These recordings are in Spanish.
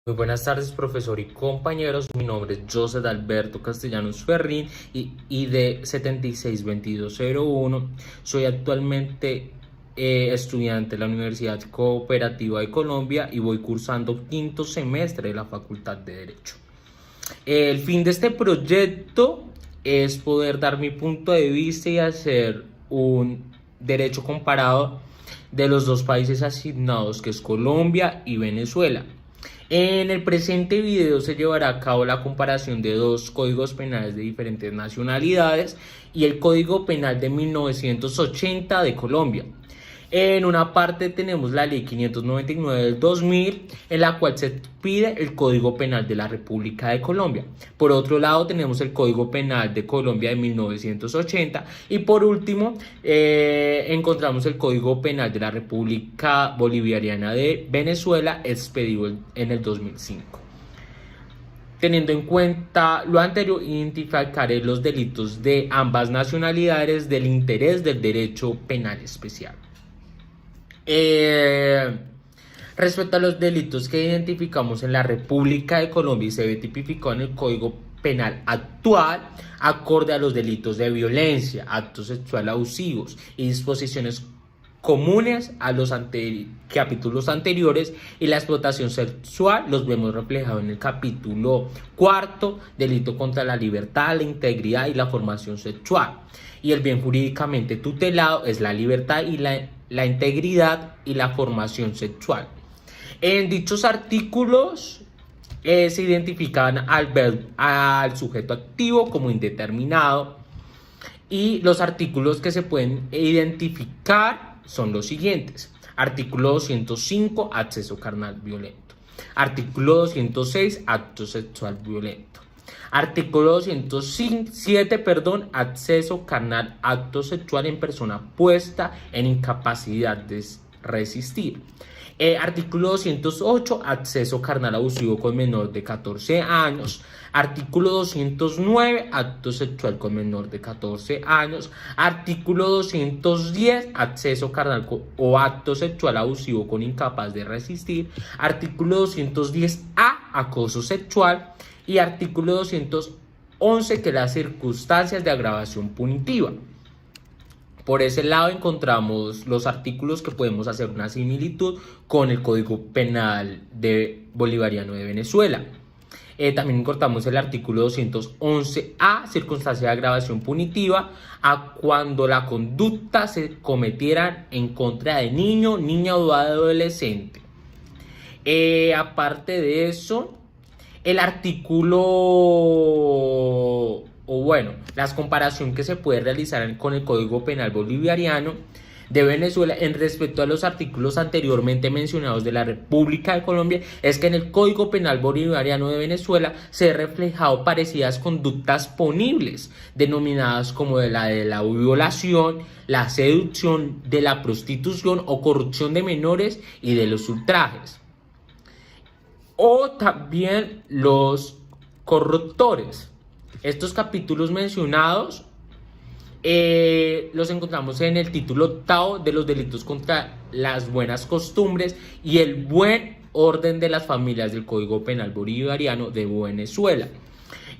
Muy buenas tardes, profesor y compañeros. Mi nombre es José Alberto Castellanos Ferrín y ID 762201. Soy actualmente estudiante de la Universidad Cooperativa de Colombia y voy cursando quinto semestre de la Facultad de Derecho. El fin de este proyecto es poder dar mi punto de vista y hacer un derecho comparado de los dos países asignados, que es Colombia y Venezuela. En el presente video se llevará a cabo la comparación de dos códigos penales de diferentes nacionalidades y el Código Penal de 1980 de Colombia. En una parte tenemos la Ley 599 del 2000, en la cual se pide el Código Penal de la República de Colombia. Por otro lado tenemos el Código Penal de Colombia de 1980 y por último encontramos el Código Penal de la República Bolivariana de Venezuela, expedido en el 2005. Teniendo en cuenta lo anterior, identificaré los delitos de ambas nacionalidades del interés del derecho penal especial. Respecto a los delitos que identificamos en la República de Colombia y se ve tipificado en el Código Penal actual, acorde a los delitos de violencia, actos sexuales abusivos y disposiciones comunes a los capítulos anteriores, y la explotación sexual los vemos reflejados en el capítulo cuarto, delito contra la libertad, la integridad y la formación sexual. Y el bien jurídicamente tutelado es la libertad y la integridad y la formación sexual. En dichos artículos se identifican al sujeto activo como indeterminado, y los artículos que se pueden identificar son los siguientes: artículo 205, acceso carnal violento; artículo 206, acto sexual violento; artículo 207, acceso carnal, acto sexual en persona puesta en incapacidad de resistir; artículo 208, acceso carnal abusivo con menor de 14 años; artículo 209, acto sexual con menor de 14 años; artículo 210, acceso carnal o acto sexual abusivo con incapaz de resistir; artículo 210A, acoso sexual; y artículo 211, que es las circunstancias de agravación punitiva. Por ese lado encontramos los artículos que podemos hacer una similitud con el Código Penal Bolivariano de Venezuela. También encontramos el artículo 211A, circunstancia de agravación punitiva, a cuando la conducta se cometiera en contra de niño, niña o adolescente. Aparte de eso, el artículo, las comparaciones que se puede realizar con el Código Penal Bolivariano de Venezuela en respecto a los artículos anteriormente mencionados de la República de Colombia es que en el Código Penal Bolivariano de Venezuela se han reflejado parecidas conductas punibles, denominadas como de la violación, la seducción, de la prostitución o corrupción de menores y de los ultrajes, o también los corruptores. Estos capítulos mencionados los encontramos en el título octavo de los delitos contra las buenas costumbres y el buen orden de las familias del Código Penal Bolivariano de Venezuela.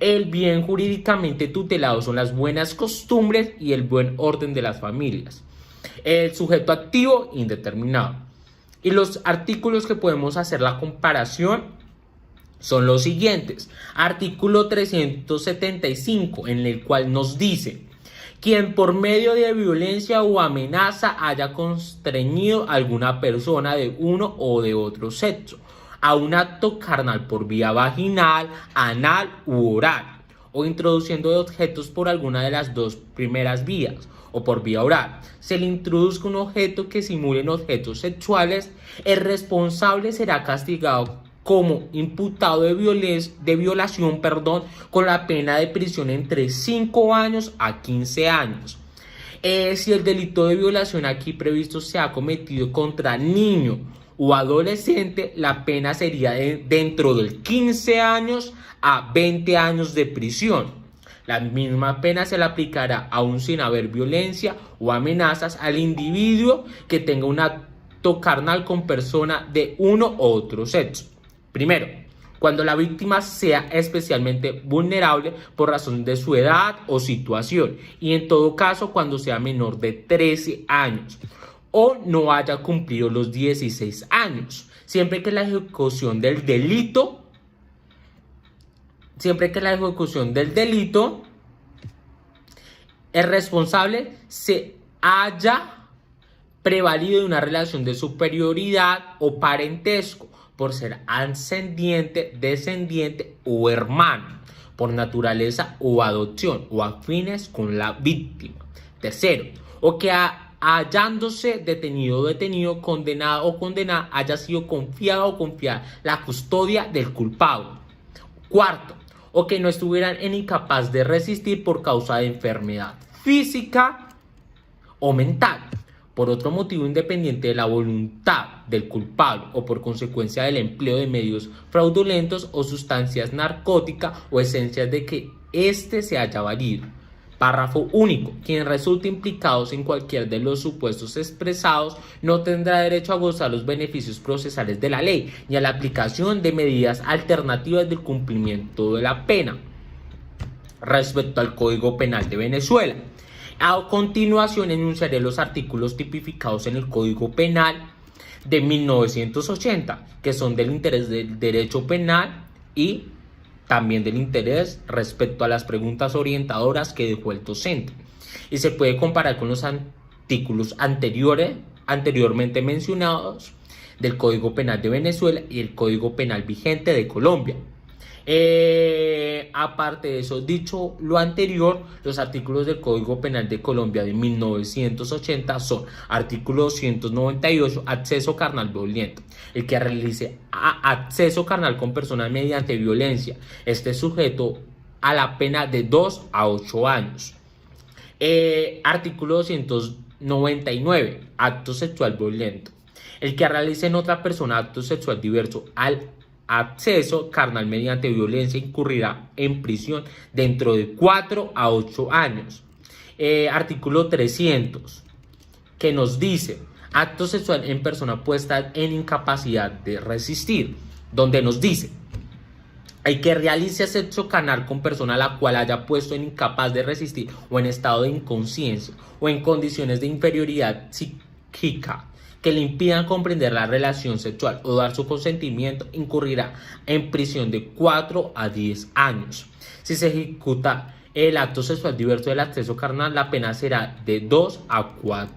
El bien jurídicamente tutelado son las buenas costumbres y el buen orden de las familias. El sujeto activo indeterminado. Y los artículos que podemos hacer la comparación son los siguientes: artículo 375, en el cual nos dice: quien por medio de violencia o amenaza haya constreñido a alguna persona de uno o de otro sexo a un acto carnal por vía vaginal, anal u oral, o introduciendo objetos por alguna de las dos primeras vías, o por vía oral, se le introduzca un objeto que simulen objetos sexuales, el responsable será castigado como imputado de violación, con la pena de prisión entre 5 años a 15 años. Si el delito de violación aquí previsto se ha cometido contra niño o adolescente, la pena sería dentro de 15 años a 20 años de prisión. La misma pena se le aplicará aún sin haber violencia o amenazas al individuo que tenga un acto carnal con persona de uno u otro sexo. Primero, cuando la víctima sea especialmente vulnerable por razón de su edad o situación, y en todo caso cuando sea menor de 13 años o no haya cumplido los 16 años, siempre que la ejecución del delito el responsable se haya prevalido de una relación de superioridad o parentesco por ser ascendiente, descendiente o hermano, por naturaleza o adopción o afines con la víctima. Tercero, o que hallándose detenido, condenado o condenada, haya sido confiado o confiada la custodia del culpable. Cuarto, o que no estuvieran en incapaz de resistir por causa de enfermedad física o mental, por otro motivo independiente de la voluntad del culpable o por consecuencia del empleo de medios fraudulentos o sustancias narcóticas o esencias de que éste se haya valido. Párrafo único. Quien resulte implicado en cualquier de los supuestos expresados no tendrá derecho a gozar los beneficios procesales de la ley ni a la aplicación de medidas alternativas del cumplimiento de la pena. Respecto al Código Penal de Venezuela, a continuación enunciaré los artículos tipificados en el Código Penal de 1980, que son del interés del derecho penal y también del interés respecto a las preguntas orientadoras que dejó el docente, y se puede comparar con los artículos anteriormente mencionados del Código Penal de Venezuela y el Código Penal vigente de Colombia. Aparte de eso, dicho lo anterior, los artículos del Código Penal de Colombia de 1980 son: artículo 298, acceso carnal violento. El que realice acceso carnal con persona mediante violencia esté sujeto a la pena de 2 a 8 años. Artículo 299, acto sexual violento. El que realice en otra persona acto sexual diverso al acceso carnal mediante violencia incurrirá en prisión dentro de 4 a 8 años. Artículo 300, que nos dice: acto sexual en persona puesta en incapacidad de resistir, donde nos dice: el que realice sexo carnal con persona a la cual haya puesto en incapaz de resistir o en estado de inconsciencia o en condiciones de inferioridad psíquica que le impidan comprender la relación sexual o dar su consentimiento, incurrirá en prisión de 4 a 10 años. Si se ejecuta el acto sexual diverso del acceso carnal, la pena será de 2 a 4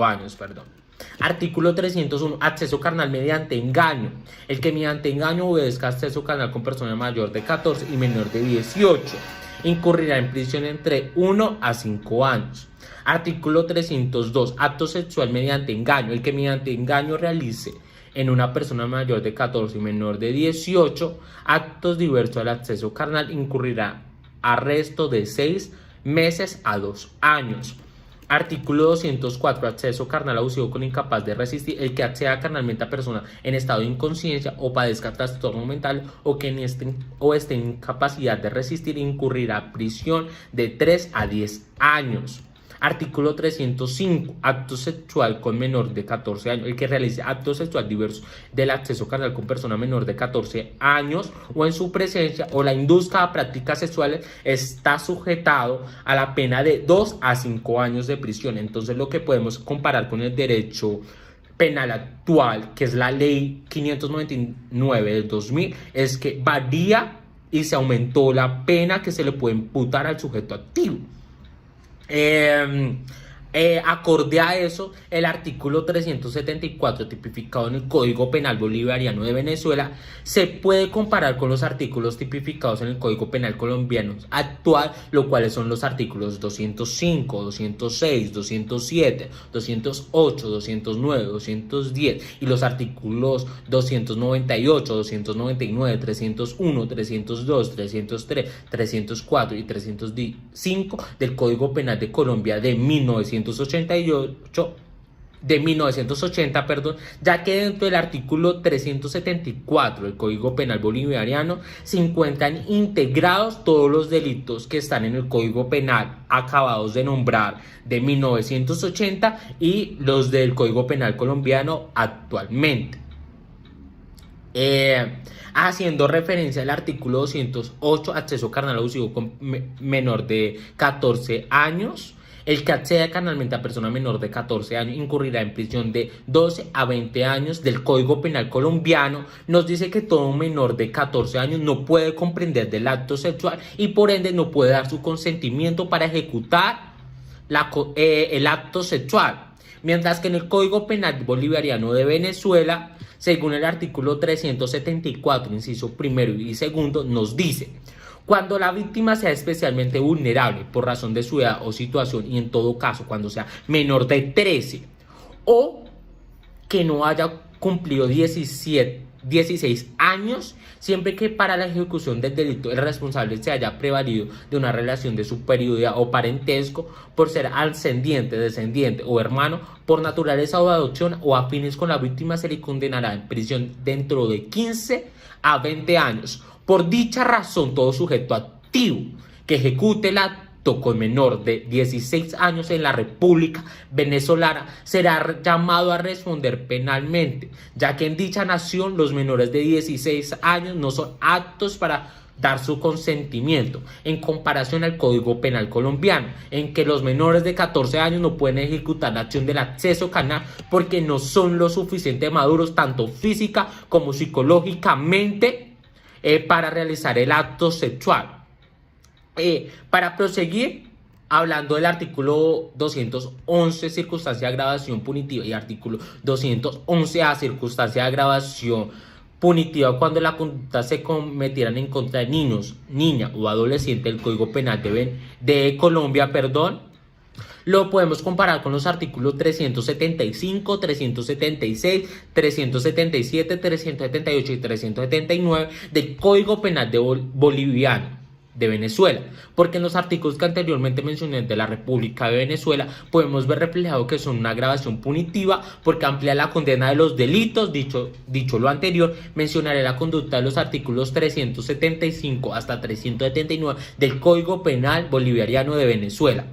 años. Artículo 301, acceso carnal mediante engaño. El que mediante engaño obedezca acceso carnal con persona mayor de 14 y menor de 18 incurrirá en prisión entre 1 a 5 años. Artículo 302, acto sexual mediante engaño. El que mediante engaño realice en una persona mayor de 14 y menor de 18 actos diversos al acceso carnal, incurrirá arresto de 6 meses a 2 años. Artículo 204, acceso carnal abusivo con incapaz de resistir. El que acceda carnalmente a persona en estado de inconsciencia o padezca trastorno mental o que esté en incapacidad de resistir, incurrirá prisión de 3 a 10 años. Artículo 305, acto sexual con menor de 14 años. El que realice acto sexual diverso del acceso carnal con persona menor de 14 años o en su presencia o la induzca a prácticas sexuales está sujetado a la pena de 2 a 5 años de prisión. Entonces, lo que podemos comparar con el derecho penal actual, que es la ley 599 del 2000, es que varía y se aumentó la pena que se le puede imputar al sujeto activo. Acorde a eso, el artículo 374 tipificado en el Código Penal Bolivariano de Venezuela se puede comparar con los artículos tipificados en el Código Penal colombiano actual, lo cuales son los artículos 205, 206, 207, 208, 209, 210 y los artículos 298, 299, 301, 302, 303, 304 y 305 del Código Penal de Colombia de 1988, de 1980, perdón, ya que dentro del artículo 374 del Código Penal Bolivariano se encuentran integrados todos los delitos que están en el Código Penal acabados de nombrar de 1980 y los del Código Penal colombiano actualmente. Haciendo referencia al artículo 208, acceso carnal abusivo con menor de 14 años. El que acceda carnalmente a persona menor de 14 años incurrirá en prisión de 12 a 20 años del Código Penal colombiano. Nos dice que todo menor de 14 años no puede comprender del acto sexual y por ende no puede dar su consentimiento para ejecutar el acto sexual. Mientras que en el Código Penal Bolivariano de Venezuela, según el artículo 374, inciso primero y segundo, nos dice: cuando la víctima sea especialmente vulnerable por razón de su edad o situación, y en todo caso cuando sea menor de 13 o que no haya cumplido 16 años, siempre que para la ejecución del delito el responsable se haya prevalido de una relación de superioridad o parentesco por ser ascendiente, descendiente o hermano por naturaleza o adopción o afines con la víctima, se le condenará en prisión dentro de 15 a 20 años. Por dicha razón, todo sujeto activo que ejecute el acto con menor de 16 años en la República Venezolana será llamado a responder penalmente, ya que en dicha nación los menores de 16 años no son aptos para dar su consentimiento, en comparación al Código Penal colombiano, en que los menores de 14 años no pueden ejecutar la acción del acceso carnal porque no son lo suficientemente maduros, tanto física como psicológicamente, para realizar el acto sexual. Para proseguir, hablando del artículo 211, circunstancia de agravación punitiva, y artículo 211A, circunstancia de agravación punitiva cuando la conducta se cometieran en contra de niños, niña o adolescente del Código Penal de Colombia, lo podemos comparar con los artículos 375, 376, 377, 378 y 379 del Código Penal Boliviano de Venezuela, porque en los artículos que anteriormente mencioné de la República de Venezuela podemos ver reflejado que son una agravación punitiva porque amplía la condena de los delitos. Dicho lo anterior, mencionaré la conducta de los artículos 375 hasta 379 del Código Penal Bolivariano de Venezuela.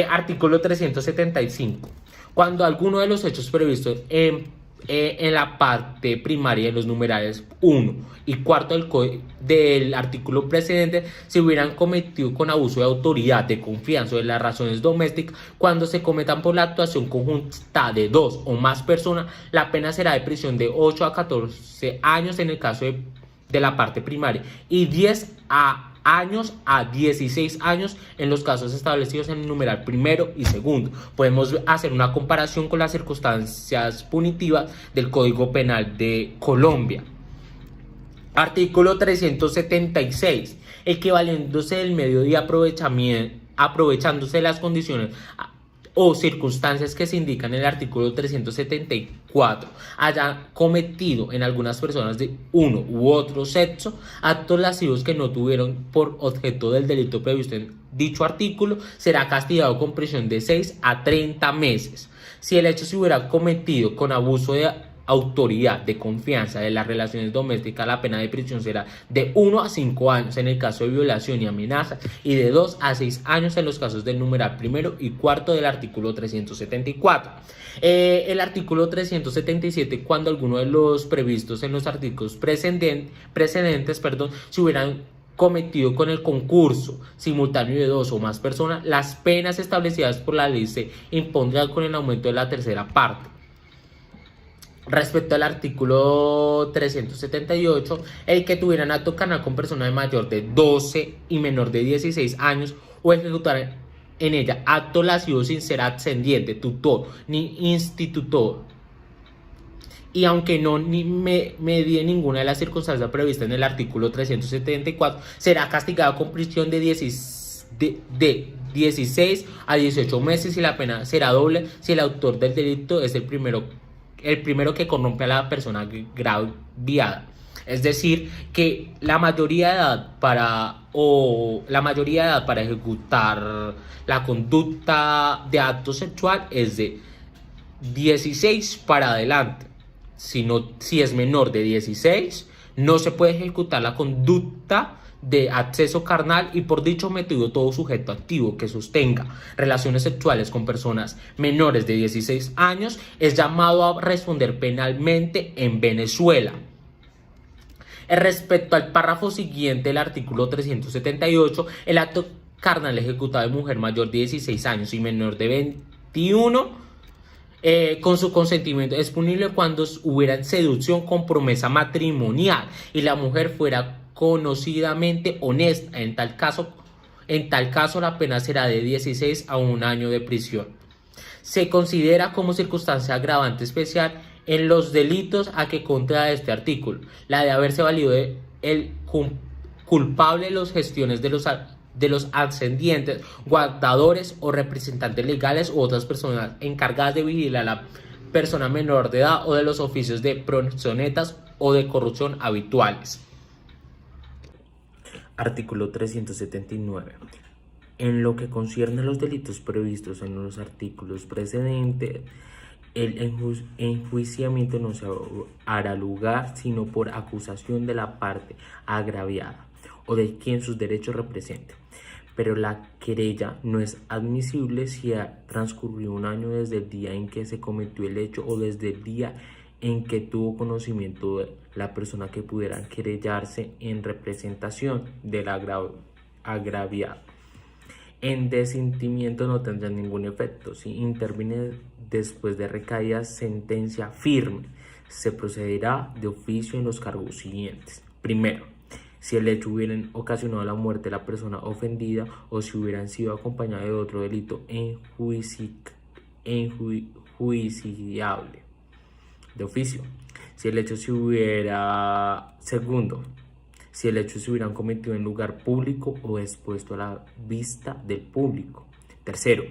Artículo 375. Cuando alguno de los hechos previstos en la parte primaria de los numerales 1 y 4 del artículo precedente se hubieran cometido con abuso de autoridad, de confianza o de las razones domésticas, cuando se cometan por la actuación conjunta de 2 o más personas, la pena será de prisión de 8 a 14 años en el caso de la parte primaria y 10 años a 16 años en los casos establecidos en el numeral primero y segundo. Podemos hacer una comparación con las circunstancias punitivas del Código Penal de Colombia. Artículo 376. El que valiéndose del medio de aprovechándose de las condiciones o circunstancias que se indican en el artículo 374 haya cometido en algunas personas de uno u otro sexo actos lascivos que no tuvieron por objeto del delito previsto en dicho artículo, será castigado con prisión de 6 a 30 meses. Si el hecho se hubiera cometido con abuso de autoridad, de confianza, de las relaciones domésticas, la pena de prisión será de 1 a 5 años en el caso de violación y amenaza y de 2 a 6 años en los casos del numeral primero y cuarto del artículo 374. El artículo 377, cuando alguno de los previstos en los artículos precedentes, se hubieran cometido con el concurso simultáneo de 2 o más personas, las penas establecidas por la ley se impondrán con el aumento de la tercera parte. Respecto al artículo 378, el que tuvieran acto carnal con persona de mayor de 12 y menor de 16 años o ejecutar en ella acto lascivo sin ser ascendiente, tutor ni institutor, y aunque no medie ninguna de las circunstancias previstas en el artículo 374, será castigado con prisión de 16 a 18 meses y la pena será doble si el autor del delito es el primero que corrompe a la persona graviada. Es decir, que la mayoría de edad para ejecutar la conducta de acto sexual es de 16 para adelante. Si es menor de 16, no se puede ejecutar la conducta de acceso carnal y por dicho motivo todo sujeto activo que sostenga relaciones sexuales con personas menores de 16 años es llamado a responder penalmente en Venezuela. Respecto al párrafo siguiente del artículo 378, el acto carnal ejecutado de mujer mayor de 16 años y menor de 21 con su consentimiento es punible cuando hubiera seducción con promesa matrimonial y la mujer fuera conocidamente honesta. En tal caso la pena será de 16 a 1 año de prisión. Se considera como circunstancia agravante especial en los delitos a que contra este artículo la de haberse valido el culpable de las gestiones de los ascendientes, guardadores o representantes legales u otras personas encargadas de vigilar a la persona menor de edad o de los oficios de proxenetas o de corrupción habituales. Artículo 379. En lo que concierne a los delitos previstos en los artículos precedentes, el enjuiciamiento no se hará lugar sino por acusación de la parte agraviada o de quien sus derechos represente. Pero la querella no es admisible si ha transcurrido 1 año desde el día en que se cometió el hecho o desde el día en que tuvo conocimiento de la persona que pudiera querellarse en representación del agraviado. En desistimiento no tendrá ningún efecto. Si interviene después de recaída sentencia firme, se procederá de oficio en los cargos siguientes. Primero, si el hecho hubiera ocasionado la muerte de la persona ofendida o si hubieran sido acompañados de otro delito enjuiciable de oficio. Si el hecho se hubiera... Segundo, si el hecho se hubiera cometido en lugar público o expuesto a la vista del público. Tercero,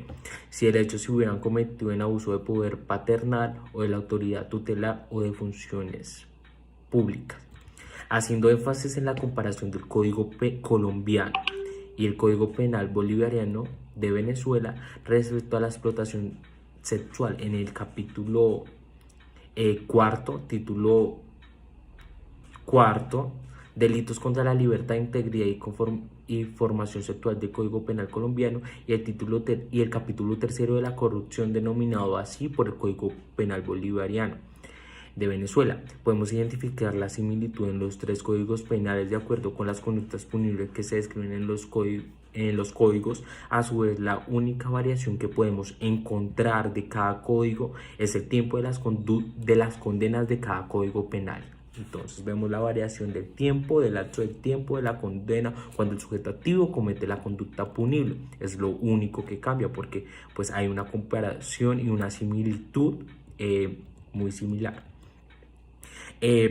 si el hecho se hubiera cometido en abuso de poder paternal o de la autoridad tutelar o de funciones públicas. Haciendo énfasis en la comparación del Código colombiano y el Código Penal bolivariano de Venezuela respecto a la explotación sexual en el capítulo cuarto, título cuarto, delitos contra la libertad, integridad y formación sexual del Código Penal colombiano y el capítulo tercero de la corrupción denominado así por el Código Penal bolivariano de Venezuela. Podemos identificar la similitud en los 3 códigos penales de acuerdo con las conductas punibles que se describen en los códigos. A su vez, la única variación que podemos encontrar de cada código es el tiempo de las condenas de cada código penal. Entonces vemos la variación del tiempo, del lapso del tiempo de la condena cuando el sujeto activo comete la conducta punible. Es lo único que cambia porque pues hay una comparación y una similitud muy similar.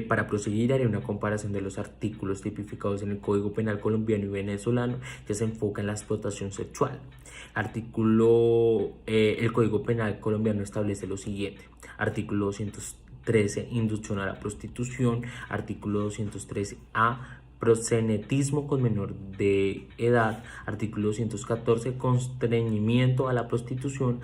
Para proseguir haré una comparación de los artículos tipificados en el Código Penal colombiano y venezolano que se enfoca en la explotación sexual. El Código Penal colombiano establece lo siguiente. Artículo 213, inducción a la prostitución. Artículo 213A, proxenetismo con menor de edad. Artículo 214, constreñimiento a la prostitución.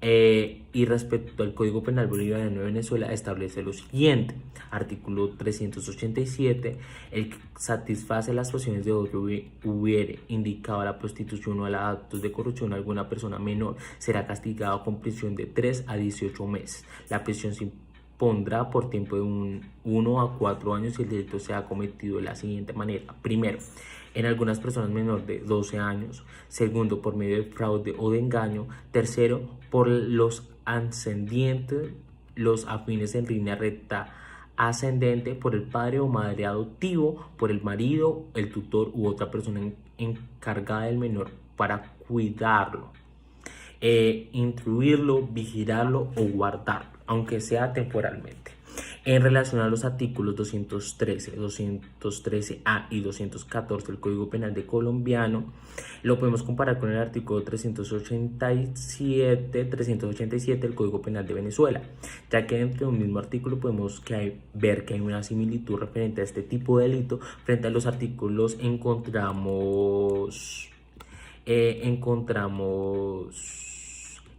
Y respecto al Código Penal bolivariano de Venezuela establece lo siguiente. Artículo 387, el que satisface las pasiones de otro hubiere indicado a la prostitución o a los actos de corrupción a alguna persona menor, será castigado con prisión de 3 a 18 meses. La prisión se impondrá por tiempo de 1 a 4 años si el delito se ha cometido de la siguiente manera. Primero, en algunas personas menores de 12 años. Segundo, por medio de fraude o de engaño. Tercero, por los ascendientes, los afines en línea recta ascendente, por el padre o madre adoptivo, por el marido, el tutor u otra persona encargada del menor para cuidarlo, instruirlo, vigilarlo o guardarlo, aunque sea temporalmente. En relación a los artículos 213, 213A y 214 del Código Penal de colombiano, lo podemos comparar con el artículo 387 del Código Penal de Venezuela, ya que entre un mismo artículo podemos ver que hay una similitud referente a este tipo de delito. Frente a los artículos encontramos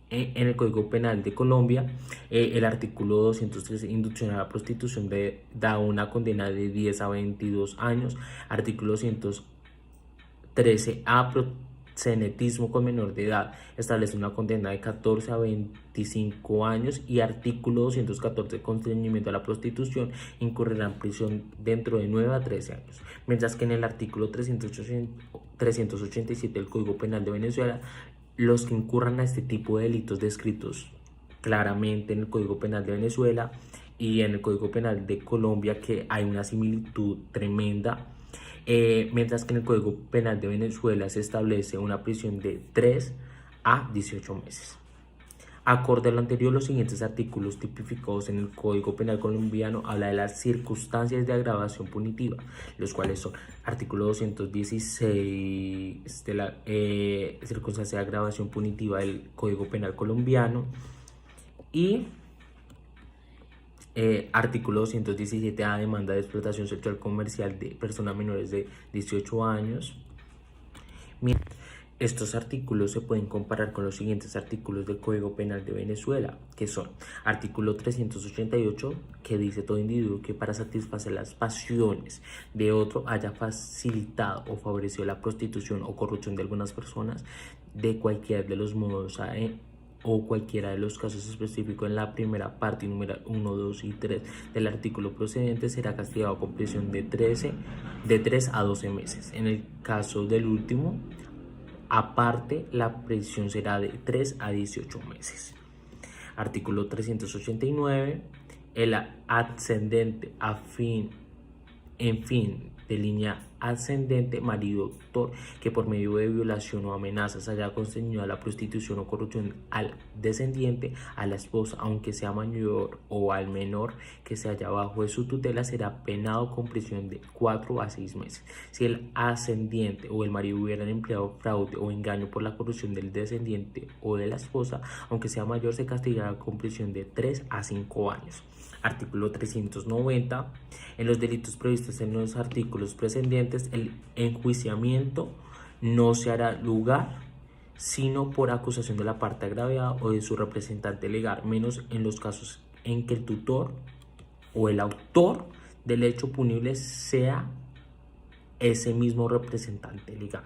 en el Código Penal de Colombia El artículo 213, inducción a la prostitución, da una condena de 10 a 22 años. Artículo 213A, proxenetismo con menor de edad, establece una condena de 14 a 25 años. Y artículo 214, constreñimiento a la prostitución, incurrirá en prisión dentro de 9 a 13 años. Mientras que en el artículo 387 del Código Penal de Venezuela, los que incurran a este tipo de delitos descritos claramente en el Código Penal de Venezuela y en el Código Penal de Colombia, que hay una similitud tremenda, mientras que en el Código Penal de Venezuela se establece una prisión de 3 a 18 meses. Acorde a lo anterior, los siguientes artículos tipificados en el Código Penal colombiano habla de las circunstancias de agravación punitiva, los cuales son artículo 216 de la circunstancia de agravación punitiva del Código Penal colombiano, y artículo 217 a demanda de explotación sexual comercial de personas menores de 18 años. Estos artículos se pueden comparar con los siguientes artículos del Código Penal de Venezuela, que son artículo 388, que dice: todo individuo que para satisfacer las pasiones de otro haya facilitado o favorecido la prostitución o corrupción de algunas personas de cualquiera de los modos o cualquiera de los casos específicos en la primera parte, número 1, 2 y 3 del artículo procedente, será castigado con prisión de 3 a 12 meses. En el caso del último, aparte, la prisión será de 3 a 18 meses. Artículo 389. El ascendente en fin de línea ascendente, marido autor que por medio de violación o amenazas haya constreñido a la prostitución o corrupción al descendiente, a la esposa, aunque sea mayor, o al menor que se halla bajo de su tutela, será penado con prisión de 4 a 6 meses. Si el ascendiente o el marido hubieran empleado fraude o engaño por la corrupción del descendiente o de la esposa, aunque sea mayor, se castigará con prisión de 3 a 5 años. Artículo 390. En los delitos previstos en los artículos precedentes, el enjuiciamiento no se hará lugar sino por acusación de la parte agraviada o de su representante legal, menos en los casos en que el tutor o el autor del hecho punible sea ese mismo representante legal.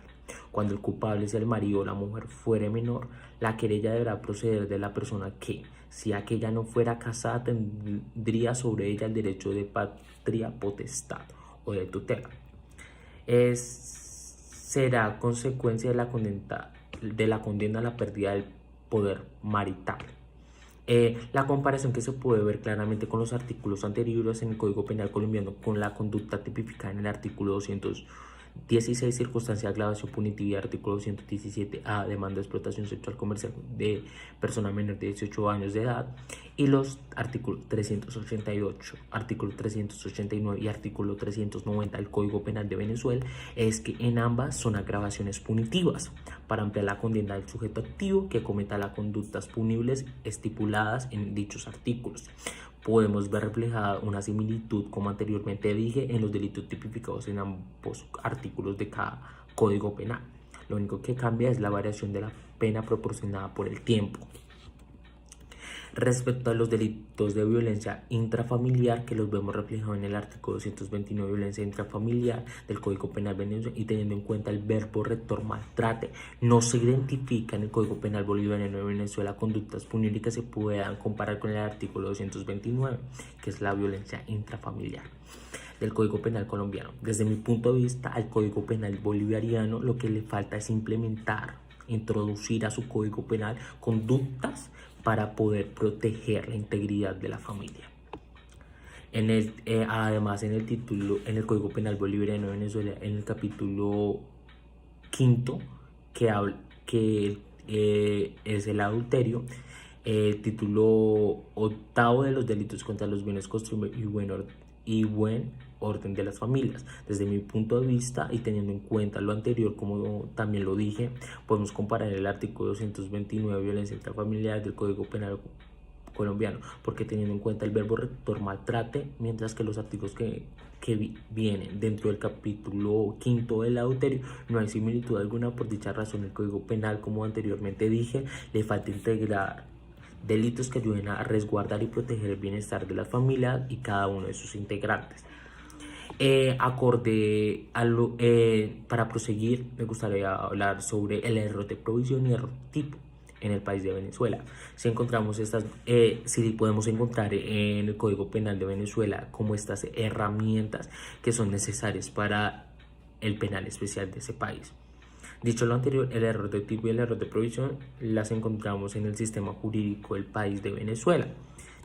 Cuando el culpable sea el marido o la mujer fuere menor, la querella deberá proceder de la persona que, si aquella no fuera casada, tendría sobre ella el derecho de patria potestad o de tutela. Será consecuencia de la condena a la pérdida del poder marital. La comparación que se puede ver claramente con los artículos anteriores en el Código Penal colombiano con la conducta tipificada en el artículo 216, circunstancia de agravación punitiva, y artículo 217A, demanda de explotación sexual comercial de persona menor de 18 años de edad, y los artículos 388, artículo 389 y artículo 390 del Código Penal de Venezuela, es que en ambas son agravaciones punitivas para ampliar la condena del sujeto activo que cometa las conductas punibles estipuladas en dichos artículos. Podemos ver reflejada una similitud, como anteriormente dije, en los delitos tipificados en ambos artículos de cada Código Penal. Lo único que cambia es la variación de la pena proporcionada por el tiempo. Respecto a los delitos de violencia intrafamiliar, que los vemos reflejados en el artículo 229, violencia intrafamiliar del Código Penal venezolano, y teniendo en cuenta el verbo rector maltrate, no se identifica en el Código Penal bolivariano de Venezuela conductas punibles que se puedan comparar con el artículo 229, que es la violencia intrafamiliar del Código Penal colombiano. Desde mi punto de vista, al Código Penal bolivariano lo que le falta es introducir a su Código Penal conductas para poder proteger la integridad de la familia. Además, en el Código Penal bolivariano de Venezuela, en el capítulo 5, que es el adulterio, título 8 de los delitos contra los bienes, costumbre y buen orden de las familias. Desde mi punto de vista y teniendo en cuenta lo anterior, como también lo dije, podemos comparar el artículo 229, violencia intrafamiliar del Código Penal colombiano, porque teniendo en cuenta el verbo rector maltrate, mientras que los artículos que vienen dentro del capítulo 5 del adulterio no hay similitud alguna. Por dicha razón, el Código Penal, como anteriormente dije, le falta integrar delitos que ayuden a resguardar y proteger el bienestar de las familias y cada uno de sus integrantes. Para proseguir, me gustaría hablar sobre el error de provisión y error tipo en el país de Venezuela. Si podemos encontrar en el Código Penal de Venezuela como estas herramientas que son necesarias para el penal especial de ese país. Dicho lo anterior, el error de tipo y el error de provisión las encontramos en el sistema jurídico del país de Venezuela,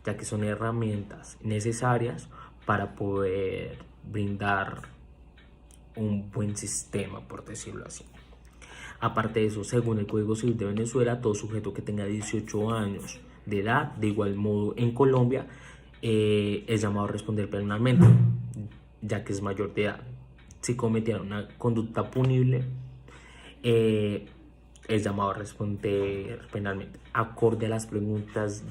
ya que son herramientas necesarias para poder brindar un buen sistema, por decirlo así. Aparte de eso, según el Código Civil de Venezuela, todo sujeto que tenga 18 años de edad, de igual modo en Colombia, es llamado a responder penalmente, ya que es mayor de edad. Si cometiera una conducta punible, es llamado a responder penalmente. Acorde a las preguntas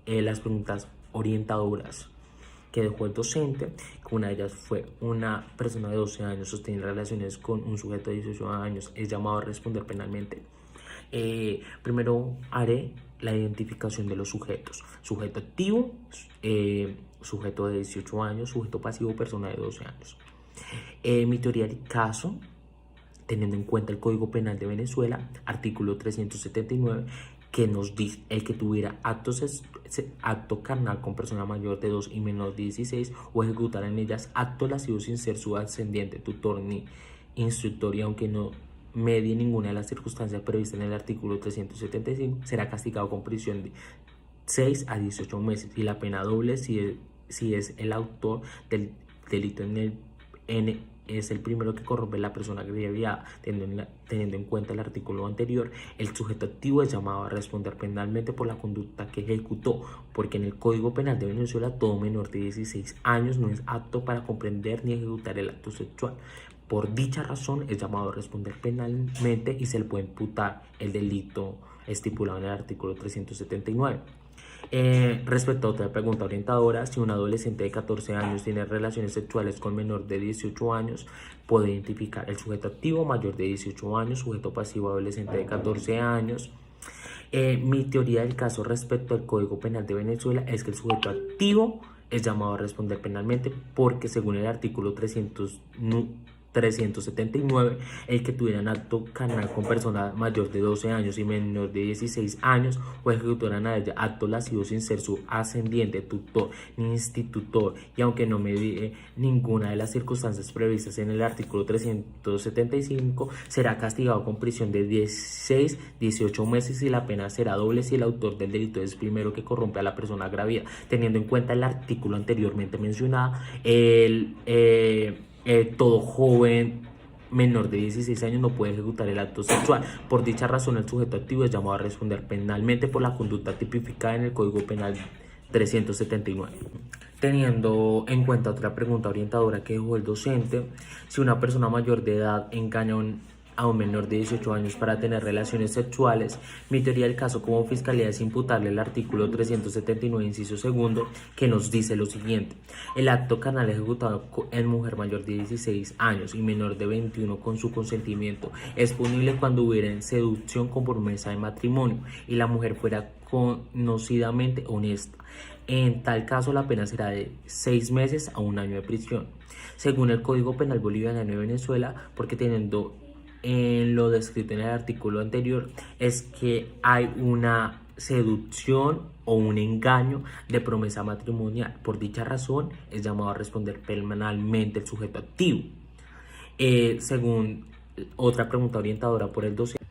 las preguntas orientadoras que dejó el docente, una de ellas fue: una persona de 12 años sostiene relaciones con un sujeto de 18 años, es llamado a responder penalmente. Primero haré la identificación de los sujetos: sujeto activo, sujeto de 18 años, sujeto pasivo, persona de 12 años. Mi teoría del caso, teniendo en cuenta el Código Penal de Venezuela, artículo 379, que nos dice: el que tuviera acto carnal con persona mayor de 2 y menor de 16 o ejecutara en ellas acto lascivo sin ser su ascendiente, tutor ni instructor, y aunque no medie ninguna de las circunstancias previstas en el artículo 375, será castigado con prisión de 6 a 18 meses y la pena doble si es el autor del delito es el primero que corrompe la persona agraviada. Teniendo en cuenta el artículo anterior, el sujeto activo es llamado a responder penalmente por la conducta que ejecutó, porque en el Código Penal de Venezuela todo menor de 16 años no es apto para comprender ni ejecutar el acto sexual. Por dicha razón es llamado a responder penalmente y se le puede imputar el delito estipulado en el artículo 379. Respecto a otra pregunta orientadora, si un adolescente de 14 años tiene relaciones sexuales con menor de 18 años, puede identificar el sujeto activo mayor de 18 años, sujeto pasivo adolescente de 14 años. Mi teoría del caso respecto al Código Penal de Venezuela es que el sujeto activo es llamado a responder penalmente porque, según el artículo 379, el que tuviera un acto carnal con persona mayor de 12 años y menor de 16 años o ejecutaran a ella acto lascivo sin ser su ascendiente, tutor ni institutor, y aunque no medie ninguna de las circunstancias previstas en el artículo 375, será castigado con prisión de 16 a 18 meses y la pena será doble si el autor del delito es primero que corrompe a la persona agravida. Teniendo en cuenta el artículo anteriormente mencionado, todo joven menor de 16 años no puede ejecutar el acto sexual. Por dicha razón, el sujeto activo es llamado a responder penalmente por la conducta tipificada en el Código Penal 379. Teniendo en cuenta otra pregunta orientadora que dejó el docente: si una persona mayor de edad engaña a un menor de 18 años para tener relaciones sexuales, mi teoría del caso como fiscalía es imputarle el artículo 379, inciso segundo, que nos dice lo siguiente: el acto carnal ejecutado en mujer mayor de 16 años y menor de 21 con su consentimiento es punible cuando hubiera seducción con promesa de matrimonio y la mujer fuera conocidamente honesta. En tal caso, la pena será de 6 meses a 1 año de prisión, según el Código Penal Bolivariano de Venezuela, porque teniendo en lo descrito en el artículo anterior es que hay una seducción o un engaño de promesa matrimonial. Por dicha razón es llamado a responder penalmente el sujeto activo. Según otra pregunta orientadora por el docente,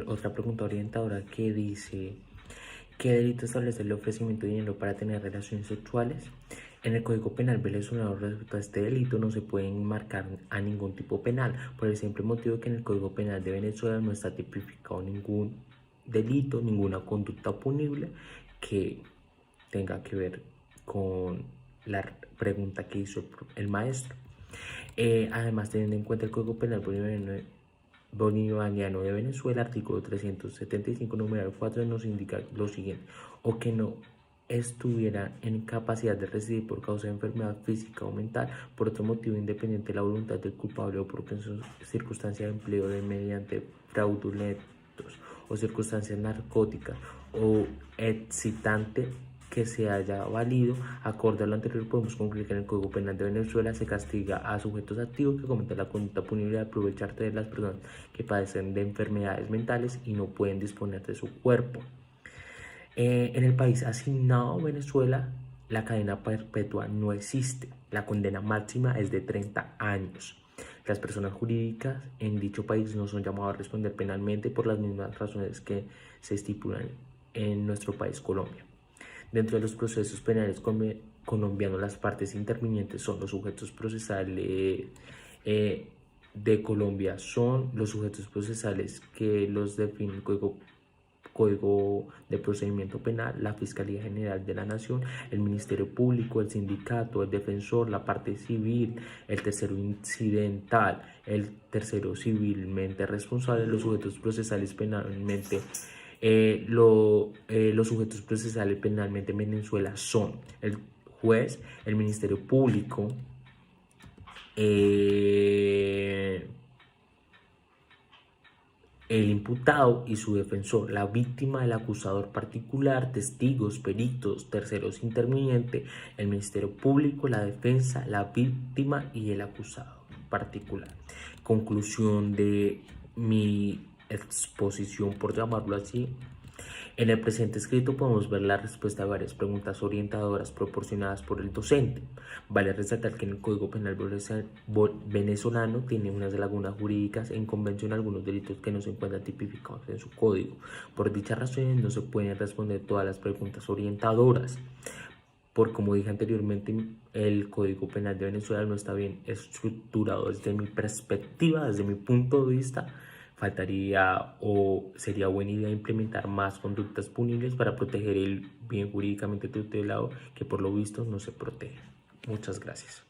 otra pregunta orientadora que dice: ¿qué delito establece el ofrecimiento de dinero para tener relaciones sexuales? En el Código Penal venezolano, respecto a este delito, no se puede enmarcar a ningún tipo penal, por el simple motivo que en el Código Penal de Venezuela no está tipificado ningún delito, ninguna conducta punible que tenga que ver con la pregunta que hizo el maestro. Además, teniendo en cuenta el Código Penal Bolivariano de Venezuela, artículo 375, numeral 4, nos indica lo siguiente: o que no estuviera en capacidad de residir por causa de enfermedad física o mental, por otro motivo independiente de la voluntad del culpable o por circunstancia de empleo de mediante fraudulentos o circunstancias narcóticas o excitante que se haya valido. Acorde a lo anterior, podemos concluir que en el Código Penal de Venezuela se castiga a sujetos activos que cometen la conducta punible de aprovecharse de las personas que padecen de enfermedades mentales y no pueden disponer de su cuerpo. En el país asignado Venezuela, la cadena perpetua no existe. La condena máxima es de 30 años. Las personas jurídicas en dicho país no son llamadas a responder penalmente por las mismas razones que se estipulan en nuestro país, Colombia. Dentro de los procesos penales colombianos, las partes intervinientes son los sujetos procesales de Colombia, son los sujetos procesales que los define el Código de Procedimiento Penal, la Fiscalía General de la Nación, el Ministerio Público, el sindicato, el defensor, la parte civil, el tercero incidental, el tercero civilmente responsable, los sujetos procesales penalmente. Los sujetos procesales penalmente en Venezuela son el juez, el Ministerio Público, el imputado y su defensor, la víctima, el acusador particular, testigos, peritos, terceros intervinientes, el Ministerio Público, la defensa, la víctima y el acusado particular. Conclusión de mi exposición, por llamarlo así. En el presente escrito podemos ver la respuesta a varias preguntas orientadoras proporcionadas por el docente. Vale resaltar que en el Código Penal venezolano tiene unas lagunas jurídicas en convención algunos delitos que no se encuentran tipificados en su código. Por dichas razones no se pueden responder todas las preguntas orientadoras. Como dije anteriormente, el Código Penal de Venezuela no está bien estructurado desde mi perspectiva, desde mi punto de vista. Faltaría o sería buena idea implementar más conductas punibles para proteger el bien jurídicamente tutelado que por lo visto no se protege. Muchas gracias.